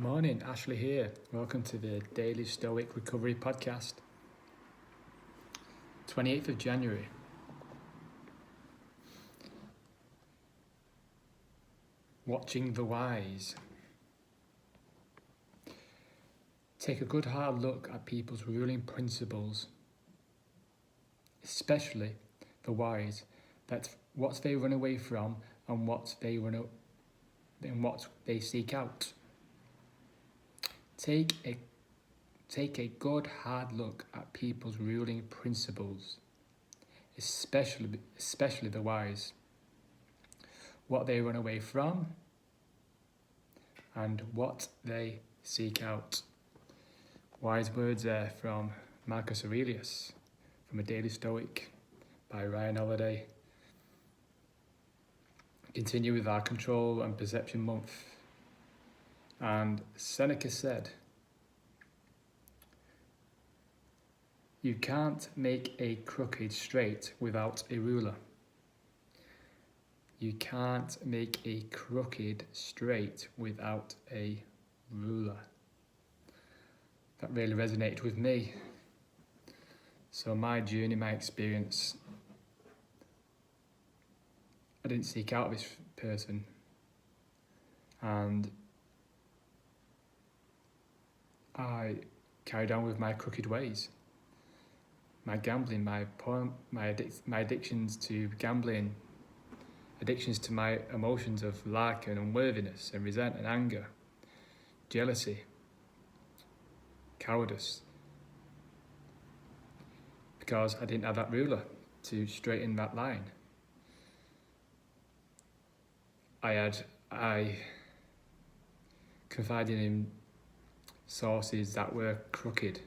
Morning, Ashley here. Welcome to the Daily Stoic Recovery Podcast. 28th of January. Watching the wise. Take a good hard look at people's ruling principles, especially the wise. That's what they run away from and what they seek out. Take a good hard look at people's ruling principles, especially the wise, what they run away from and what they seek out. Wise words there from Marcus Aurelius, from A Daily Stoic by Ryan Holiday. Continue with our Control and Perception Month. And Seneca said, "You can't make a crooked straight without a ruler." You can't make a crooked straight without a ruler. That really resonated with me. So my journey, my experience, I didn't seek out this person, and I carried on with my crooked ways. My gambling, my addictions to gambling, addictions to my emotions of lack and unworthiness and resent and anger, jealousy, cowardice, because I didn't have that ruler to straighten that line. I confided in sources that were crooked,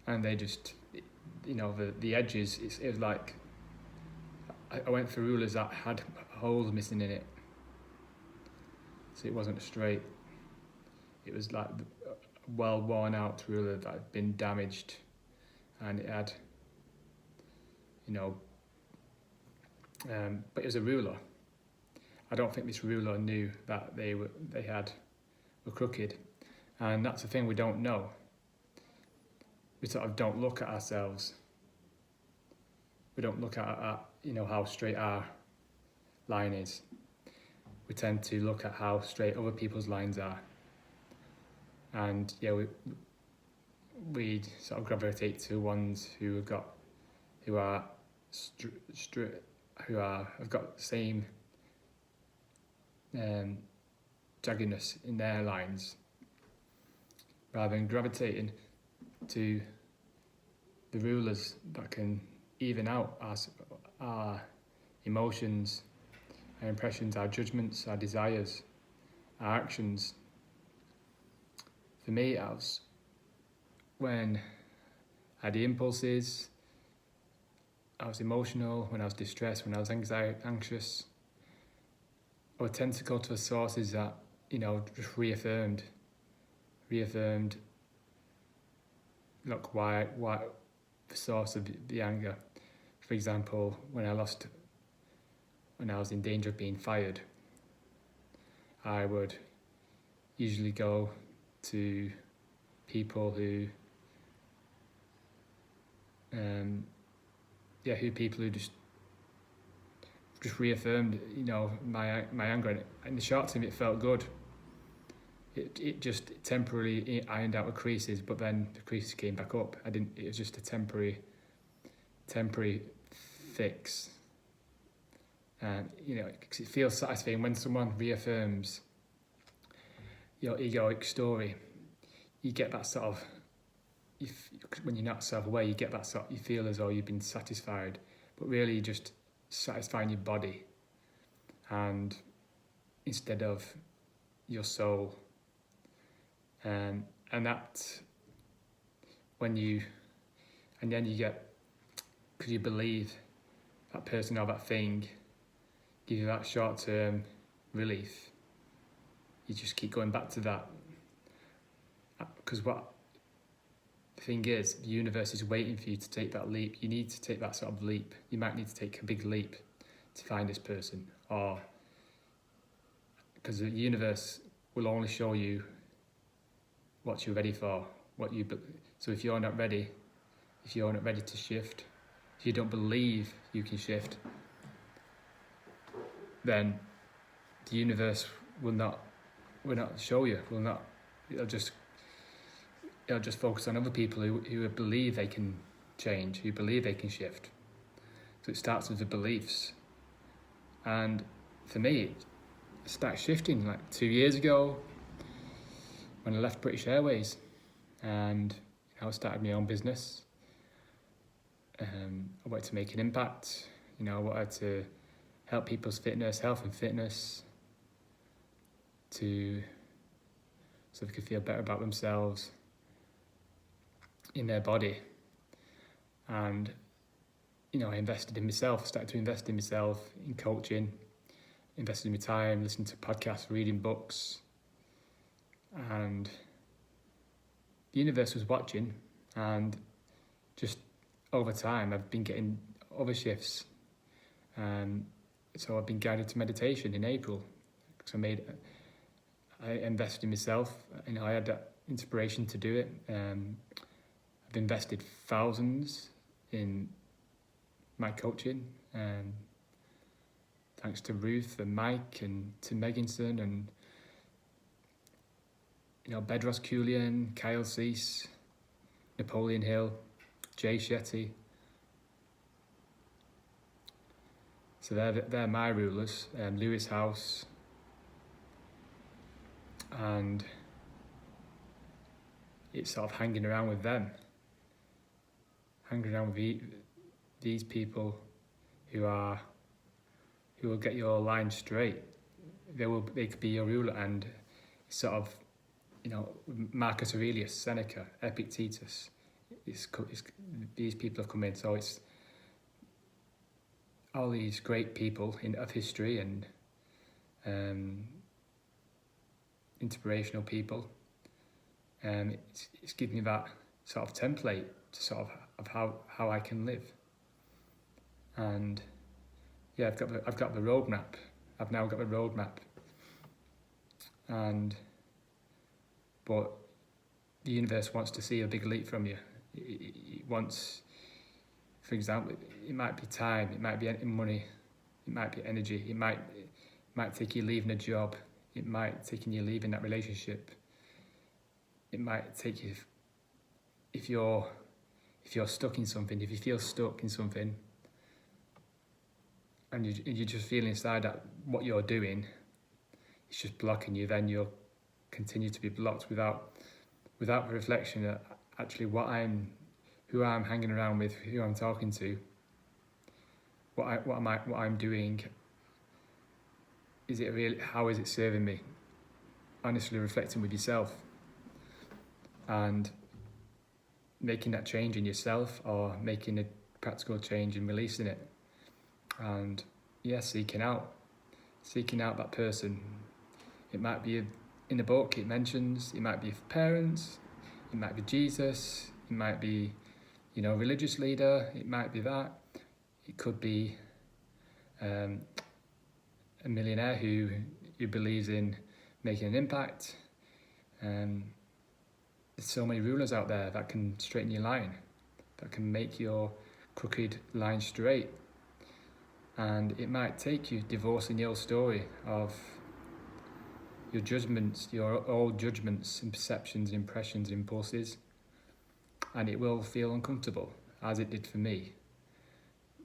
and they just, the edges, it was like I went for rulers that had holes missing in it, so it wasn't straight. It was like a well worn out ruler that had been damaged, and it had, but it was a ruler. I don't think this ruler knew that they were crooked, and that's the thing, we don't know. We sort of don't look at ourselves. We don't look at how straight our line is. We tend to look at how straight other people's lines are, and we sort of gravitate to ones who have got the same jaggedness in their lines, rather than gravitating to the rulers that can even out our emotions, our impressions, our judgments, our desires, our actions. For me, I was when I had the impulses, I was emotional, when I was distressed, when I was anxious, I would tend to go to the sources that, just reaffirmed, look, why the source of the anger. For example, when I was in danger of being fired, I would usually go to people who just reaffirmed, my anger. And in the short term, it felt good. It just temporarily ironed out the creases, but then the creases came back up. It was just a temporary fix. And, because it feels satisfying when someone reaffirms your egoic story. You get that sort of, when you're not self-aware, you get that sort of, you feel as though you've been satisfied, but really you're just satisfying your body, and instead of your soul. And that, then you get, because you believe that person or that thing give you that short-term relief, you just keep going back to that. Because what the thing is, the universe is waiting for you to take that leap. You need to take that sort of leap. You might need to take a big leap to find this person, or because the universe will only show you what you're ready for. So if you're not ready to shift, if you don't believe you can shift, then the universe will not show you. It'll just focus on other people who believe they can change, who believe they can shift. So it starts with the beliefs. And for me, it started shifting like 2 years ago when I left British Airways, and I started my own business. I wanted to make an impact. I wanted to help people's health and fitness, so they could feel better about themselves in their body. And I invested in myself, started to invest in myself, in coaching, invested in my time, listening to podcasts, reading books. And the universe was watching, and just over time I've been getting other shifts. So I've been guided to meditation in April, because I invested in myself. I had that inspiration to do it. I've invested thousands in my coaching, thanks to Ruth and Mike and to Megginson and Bedros Keuilian, Kyle Cease, Napoleon Hill, Jay Shetty. So they're my rulers, Lewis House, and it's sort of hanging around with them, hanging around with these people who will get your line straight. They could be your ruler, and sort of, Marcus Aurelius, Seneca, Epictetus. These people have come in, so it's all these great people of history and inspirational people. It's given me that sort of template of how I can live. And yeah, I've got the roadmap. I've now got the roadmap. But the universe wants to see a big leap from you. It wants, for example, it might be time, it might be money, it might be energy, it might take you leaving a job, it might take you leaving that relationship, it might take you, if you're stuck in something, if you feel stuck in something, and you just feel inside that what you're doing, it's just blocking you, then you'll continue to be blocked without the reflection that actually who I'm hanging around with, who I'm talking to, what I'm doing, is it really, how is it serving me? Honestly reflecting with yourself and making that change in yourself, or making a practical change and releasing it. And seeking out that person. It might be in a book it mentions, it might be parents, it might be Jesus, it might be religious leader, it might be that, it could be a millionaire who believes in making an impact. There's so many rulers out there that can straighten your line, that can make your crooked line straight. And it might take you divorcing the old story of your judgments, your old judgments and perceptions, impressions, impulses, and it will feel uncomfortable, as it did for me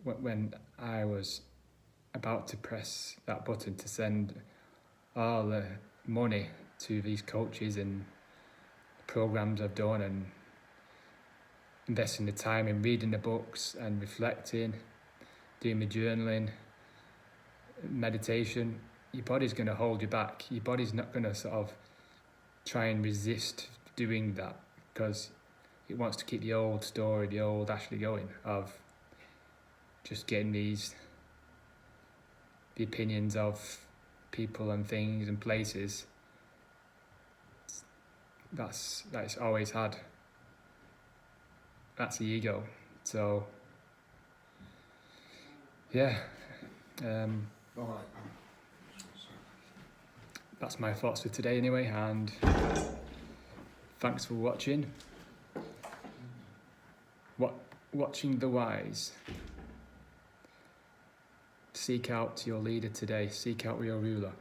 when I was about to press that button to send all the money to these coaches and programs I've done, and investing the time in reading the books and reflecting, doing my journaling, meditation. Your body's going to hold you back. Your body's not going to sort of try and resist doing that, because it wants to keep the old story, the old Ashley going, of just getting the opinions of people and things and places. That's always had. That's the ego. So yeah. that's my thoughts for today anyway, and thanks for watching. Watching the wise. Seek out your leader today. Seek out your ruler.